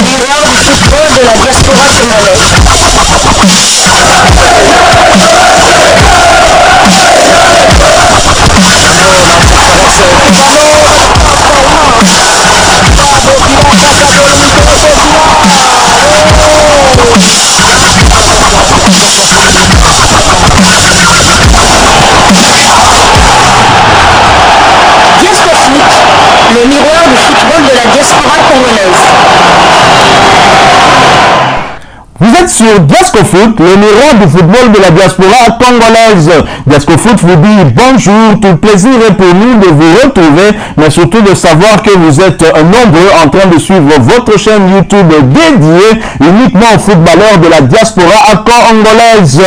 Miroir du football de la diaspora congolaise. Le miroir du football de la diaspora congolaise. Vous êtes sur Diascofoot, le miroir du football de la diaspora congolaise. Diascofoot vous dit bonjour, tout plaisir est pour nous de vous retrouver, mais surtout de savoir que vous êtes nombreux en train de suivre votre chaîne YouTube dédiée uniquement aux footballeurs de la diaspora congolaise.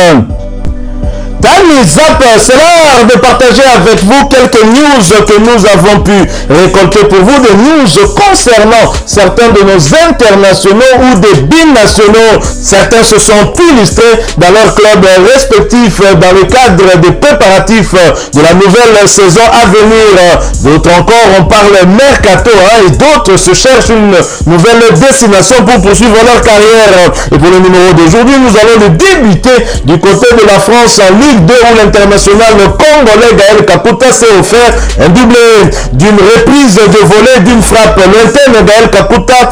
Zap, c'est l'heure de partager avec vous quelques news que nous avons pu récolter pour vous, des news concernant certains de nos internationaux ou des binationaux. Certains se sont illustrés dans leur club respectif dans le cadre des préparatifs de la nouvelle saison à venir. D'autres encore, on parle mercato et d'autres se cherchent une nouvelle destination pour poursuivre leur carrière. Et pour le numéro d'aujourd'hui, nous allons le débuter du côté de la France en Ligue 2 où l'international congolais Gaël Kakuta s'est offert un doublé d'une reprise de volée d'une frappe lointaine. Gaël Kakuta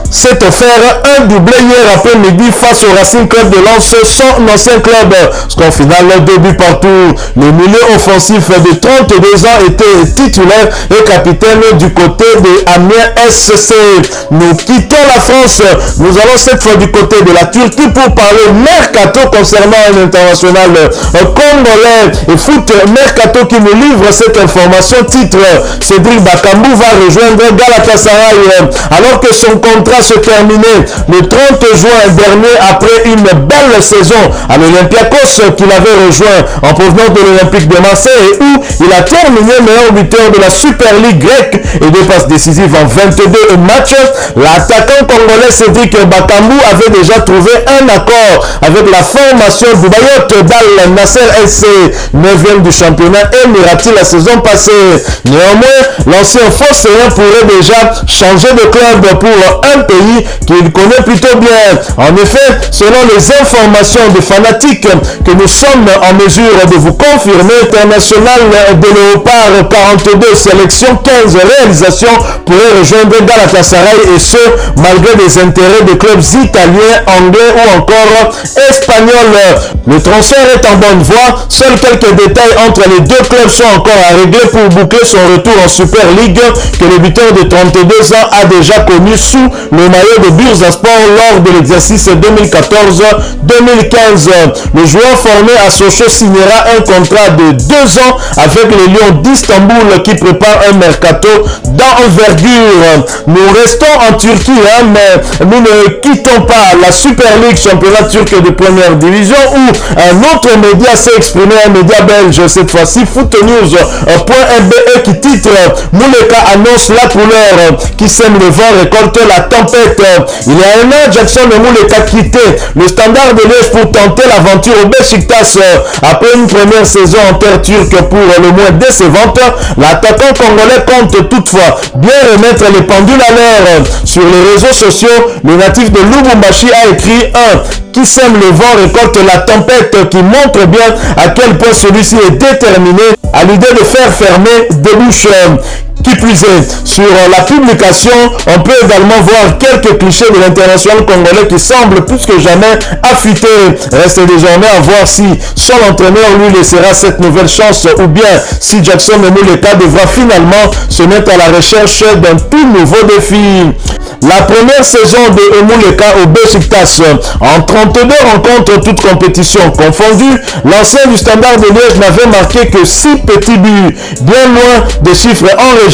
s'est offert un doublé hier après-midi face au Racing Club de Lens, son ancien club. Score final 2 buts partout. Le milieu offensif de 32 ans était titulaire et capitaine du côté de Amiens SC. Nous quittons la France. Nous allons cette fois du côté de la Turquie pour parler mercato concernant un international congolais et foot mercato qui nous livre cette information. Titre: Cédric Bakambu va rejoindre Galatasaray alors que son contrat se terminait le 30 juin dernier après une belle saison à l'Olympiakos qu'il avait rejoint en provenance de l'Olympique de Marseille où il a terminé meilleur buteur de la Super League grecque et 2 passes décisives en 22 matchs. L'attaquant congolais Cédric Bakambu avait déjà trouvé un accord avec la formation du Bayot d'Al Nasser SC, 9e du championnat émirati la saison passée. Néanmoins, l'ancien phocéen pourrait déjà changer de club pour un pays qu'il connaît plutôt bien. En effet, selon les informations des fanatiques que nous sommes en mesure de vous confirmer, international de Léopard 42 sélections, 15 réalisations pourrait rejoindre Galatasaray et ce, malgré des intérêts de clubs italiens, anglais ou encore espagnols. Le transfert est en bonne voie. Seuls quelques détails entre les deux clubs sont encore à régler pour boucler son retour en Super League que le buteur de 32 ans a déjà connu sous le maillot de Bursaspor lors de l'exercice 2014-2015. Le joueur formé à Sochaux signera un contrat de 2 ans avec les Lions d'Istanbul qui prépare un mercato d'envergure. Nous restons en Turquie, mais nous ne quittons pas la Super League, championnat turc de première division, où un autre média s'est exprimé, un média belge cette fois-ci, footnews.be qui titre: Mouleka annonce la couleur qui sème le vent récolte la tempête. Il y a un an, Jackson Mouleka quittait le Standard de Liège pour tenter l'aventure au Beşiktaş. Après une première saison en terre turque pour le moins décevante, l'attaquant congolais compte toutefois bien remettre les pendules à l'heure. Sur les réseaux sociaux, le natif de Lubumbashi a écrit qui sème le vent récolte la tempête, qui montre bien à quel point celui-ci est déterminé à l'idée de faire fermer des bouches. Qui plus est, sur la publication, on peut également voir quelques clichés de l'international congolais qui semblent plus que jamais affûtés. Reste désormais à voir si son entraîneur lui laissera cette nouvelle chance ou bien si Jackson Mouleka devra finalement se mettre à la recherche d'un tout nouveau défi. La première saison de Mouleka au Beşiktaş, en 32 rencontres, toutes compétitions confondues, l'ancien du Standard de Liège n'avait marqué que 6 petits buts, bien loin des chiffres enregistrés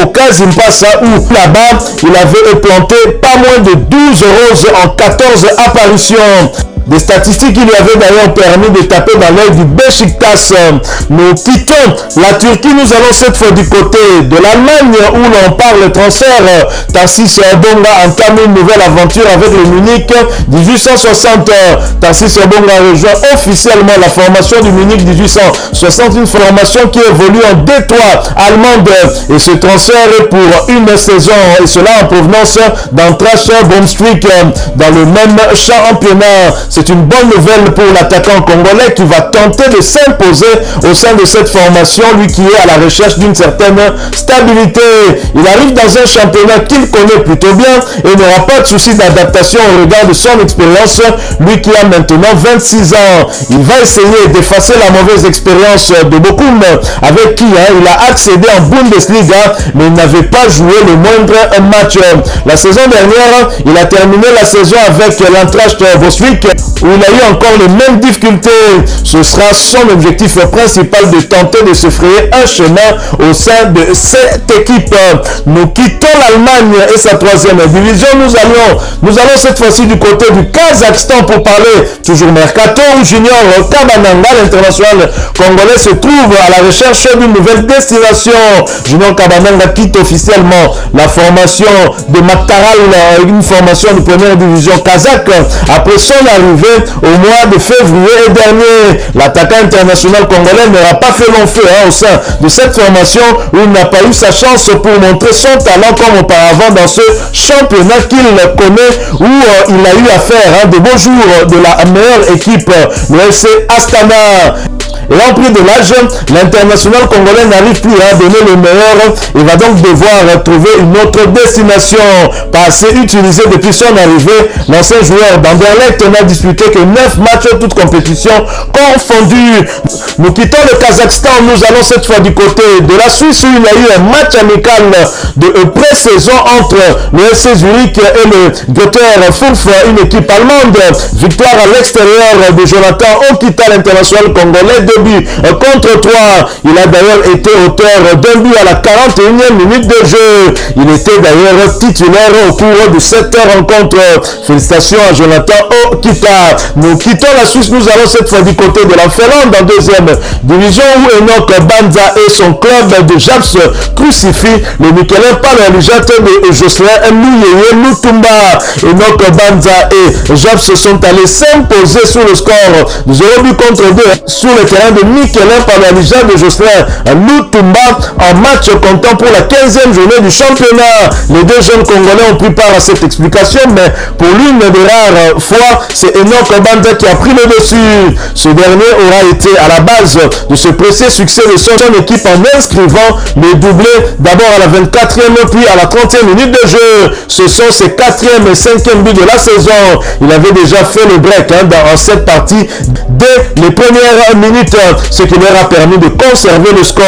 au Kasimpasa où là-bas il avait planté pas moins de 12 roses en 14 apparitions. Des statistiques qui lui avaient d'ailleurs permis de taper dans l'œil du Beşiktaş. Nous quittons la Turquie, nous allons cette fois du côté de l'Allemagne où l'on parle transfert. Tarsis Bonga entame une nouvelle aventure avec le Munich 1860. Tarsis Bonga rejoint officiellement la formation du Munich 1860, une formation qui évolue en D3 allemande et ce transfert est pour une saison et cela en provenance d'Eintracht Braunschweig dans le même championnat. C'est une bonne nouvelle pour l'attaquant congolais qui va tenter de s'imposer au sein de cette formation, lui qui est à la recherche d'une certaine stabilité. Il arrive dans un championnat qu'il connaît plutôt bien et n'aura pas de souci d'adaptation au regard de son expérience, lui qui a maintenant 26 ans. Il va essayer d'effacer la mauvaise expérience de Bochum avec qui il a accédé en Bundesliga mais il n'avait pas joué le moindre match. La saison dernière, il a terminé la saison avec l'Eintracht Braunschweig où il a eu encore les mêmes difficultés. Ce sera son objectif principal de tenter de se frayer un chemin au sein de cette équipe. Nous quittons l'Allemagne et sa troisième division. Nous allons cette fois-ci du côté du Kazakhstan pour parler toujours mercato où Junior Kabananga, l'international congolais, se trouve à la recherche d'une nouvelle destination. Junior Kabananga quitte officiellement la formation de Maktaral, une formation de première division kazakh, après son arrivée au mois de février dernier. L'attaquant international congolais n'aura pas fait long feu au sein de cette formation où il n'a pas eu sa chance pour montrer son talent comme auparavant dans ce championnat qu'il connaît où il a eu à faire de beaux jours de la meilleure équipe, le FC Astana. Ayant pris de l'âge, l'international congolais n'arrive plus à donner le meilleur. Il va donc devoir trouver une autre destination. Pas assez utilisé depuis son arrivée, l'ancien joueur d'Anderlecht n'a disputé que 9 matchs, toutes compétitions confondues. Nous quittons le Kazakhstan, nous allons cette fois du côté de la Suisse où il y a eu un match amical de pré-saison entre le FC Zurich et le Greuther Fürth, une équipe allemande. Victoire à l'extérieur de Jonathan Okita, l'international congolais, 2 buts contre 3. Il a d'ailleurs été auteur d'un but à la 41e minute de jeu. Il était d'ailleurs titulaire au cours de cette rencontre. Félicitations à Jonathan Okita. Nous quittons la Suisse, nous allons cette fois du côté de la Finlande en deuxième division où Enoch Banza et son club de Japs crucifient le Michelin Palerlijat de Jocelyn Louyeye Lutumba. Enoch Banza et Japs sont allés s'imposer sur le score de 0 but contre 2 sur le terrain de Michelin Palerlijat de Jocelyn Lutumba en match comptant pour la 15e journée du championnat. Les deux jeunes Congolais ont pris part à cette explication, mais pour l'une des rares fois, c'est Enoch Banza qui a pris le dessus. Ce dernier aura été à la base de ce précieux succès de son équipe en inscrivant le doublé d'abord à la 24e puis à la 30e minute de jeu. Ce sont ses 4e et 5e buts de la saison. Il avait déjà fait le break dans cette partie dès les premières minutes, ce qui leur a permis de conserver le score.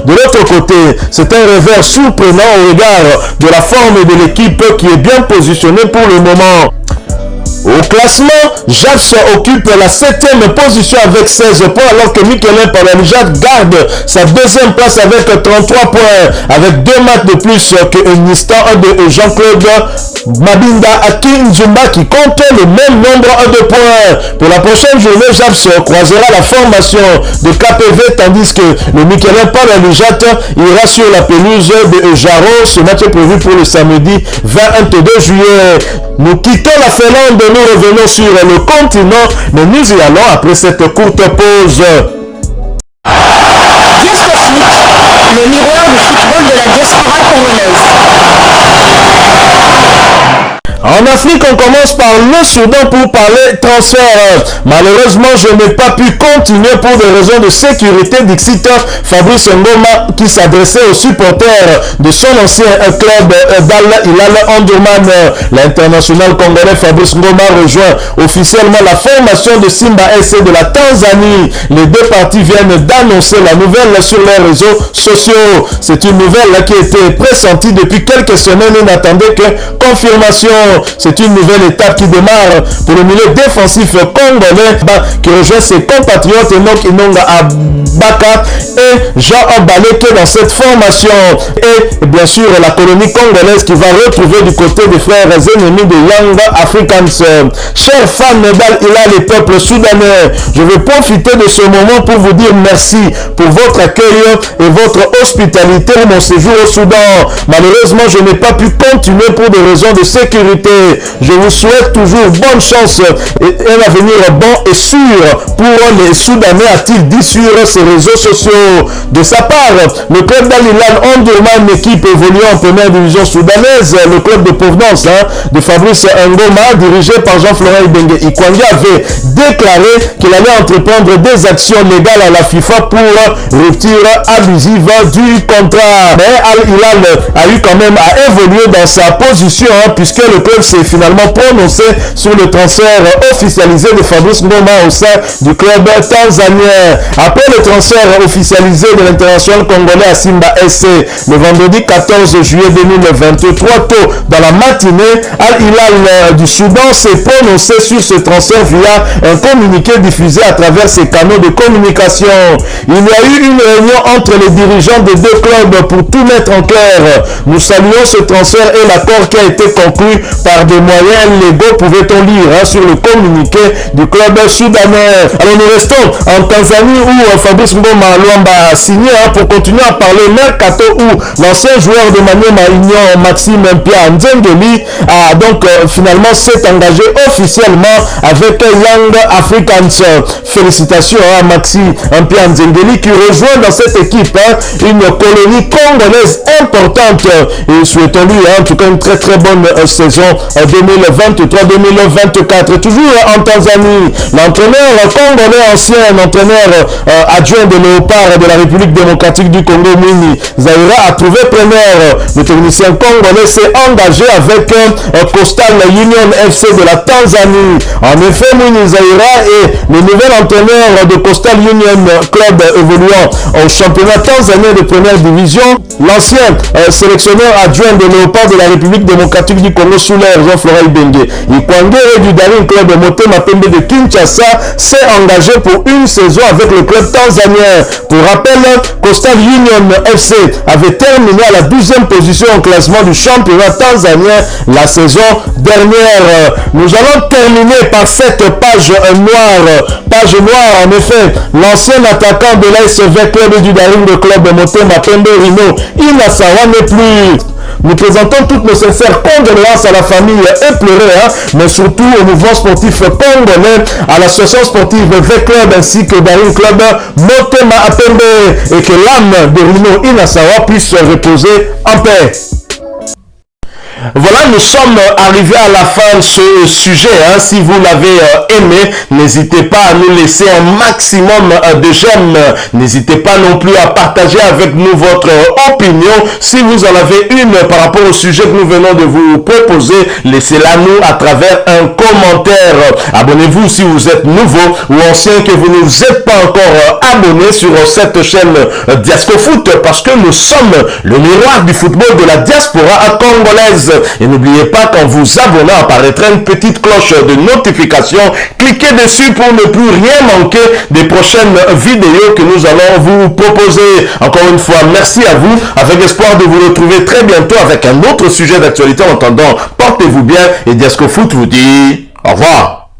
De l'autre côté, c'est un revers surprenant au regard de la forme de l'équipe qui est bien positionnée pour le moment. Au classement, Japs occupe la 7e position avec 16 points alors que Michelin Palerlijat garde sa 2e place avec 33 points avec 2 matchs de plus que Nistan de Jean-Claude Mabinda Akinzumba qui compte le même nombre de points. Pour la prochaine journée, Japs croisera la formation de KPV tandis que le Michelin Palerlijat ira sur la pelouse de Jaro. Ce match est prévu pour le samedi 22 juillet. Nous quittons la Finlande, nous revenons sur le continent, mais nous y allons après cette courte pause. Disco Foot, le miroir du football de la diaspora congolaise. En Afrique, on commence par le Soudan pour parler transfert. Malheureusement, je n'ai pas pu continuer pour des raisons de sécurité, dit Fabrice Ngoma qui s'adressait aux supporters de son ancien club d'Al Hilal Omdurman. L'international congolais Fabrice Ngoma rejoint officiellement la formation de Simba SC de la Tanzanie. Les deux parties viennent d'annoncer la nouvelle sur les réseaux sociaux. C'est une nouvelle qui était pressentie depuis quelques semaines et n'attendait que confirmation. C'est une nouvelle étape qui démarre pour le milieu défensif congolais qui rejoint ses compatriotes Enoch Inonga Abaka et Jean Obaleke dans cette formation. Et bien sûr la colonie congolaise qui va retrouver du côté des frères ennemis de Young Africans. Chers fans d'Al Hilal et peuple soudanais, je vais profiter de ce moment pour vous dire merci pour votre accueil et votre hospitalité pour mon séjour au Soudan. Malheureusement, je n'ai pas pu continuer pour des raisons de sécurité. Je vous souhaite toujours bonne chance et un avenir bon et sûr pour les Soudanais, a-t-il dit sur ses réseaux sociaux. De sa part, le club d'Al Hilal Omdurman, une équipe évoluant en première division soudanaise, le club de provenance de Fabrice Ngoma, dirigé par Jean-Florent Ibenge Ikwangi, avait déclaré qu'il allait entreprendre des actions légales à la FIFA pour rupture abusive du contrat. Mais Al Hilal a eu quand même à évoluer dans sa position puisque le club s'est finalement prononcé sur le transfert officialisé de Fabrice Ngoma au sein du club tanzanien. Après le transfert officialisé de l'international congolais à Simba SC le vendredi 14 juillet 2023, tôt dans la matinée, Al Hilal du Soudan s'est prononcé sur ce transfert via un communiqué diffusé à travers ses canaux de communication. Il y a eu une réunion entre les dirigeants des deux clubs pour tout mettre en clair. Nous saluons ce transfert et l'accord qui a été conclu par des moyens légaux, pouvait-on lire sur le communiqué du club soudanais. Alors nous restons en Tanzanie où Fabrice Ngoma Luamba a signé pour continuer à parler mercato où l'ancien joueur de Maniema Union Maxime Mpia Nzengeli a donc finalement s'est engagé officiellement avec Young Africans. Félicitations à Maxime Mpia Nzengeli qui rejoint dans cette équipe une colonie congolaise importante et souhaitons-lui en tout cas une très très bonne saison 2023-2024. Toujours en Tanzanie, l'entraîneur congolais, ancien entraîneur adjoint de Léopard de la République démocratique du Congo, Mwini Zaïra, a trouvé preneur. Le technicien congolais s'est engagé avec Coastal Union FC de la Tanzanie. En effet, Mwini Zaïra est le nouvel entraîneur de Coastal Union Club évoluant au championnat tanzanien de première division. L'ancien sélectionneur adjoint de Léopard de la République démocratique du Congo sous l'ère Jean-Florent Ibenge Ikwangi et du Daring Club Motema Pembe de Kinshasa s'est engagé pour une saison avec le club tanzanien. Pour rappel, Coastal Union FC avait terminé à la 12e position au classement du championnat tanzanien la saison dernière. Nous allons terminer par cette page noire. Page noire, en effet, l'ancien attaquant de l'ASV Club du Daring de Club Motema Pembe Rino Inasawa n'est plus. Nous présentons toutes nos sincères condoléances à la famille éplorée, mais surtout au mouvement sportif congolais, à l'association sportive V-Club ainsi que Daring Club Motema Pembe, et que l'âme de Rino Inasawa puisse reposer en paix. Voilà, nous sommes arrivés à la fin de ce sujet. Si vous l'avez aimé, n'hésitez pas à nous laisser un maximum de j'aime. N'hésitez pas non plus à partager avec nous votre opinion. Si vous en avez une par rapport au sujet que nous venons de vous proposer, laissez-la nous à travers un commentaire. Abonnez-vous si vous êtes nouveau ou ancien que vous ne vous êtes pas encore abonné sur cette chaîne Diasco Foot, parce que nous sommes le miroir du football de la diaspora congolaise. Et n'oubliez pas qu'en vous abonnant apparaîtra une petite cloche de notification. Cliquez dessus pour ne plus rien manquer des prochaines vidéos que nous allons vous proposer. Encore une fois, merci à vous, avec espoir de vous retrouver très bientôt avec un autre sujet d'actualité. En attendant, portez-vous bien et Diasco Foot vous dit au revoir.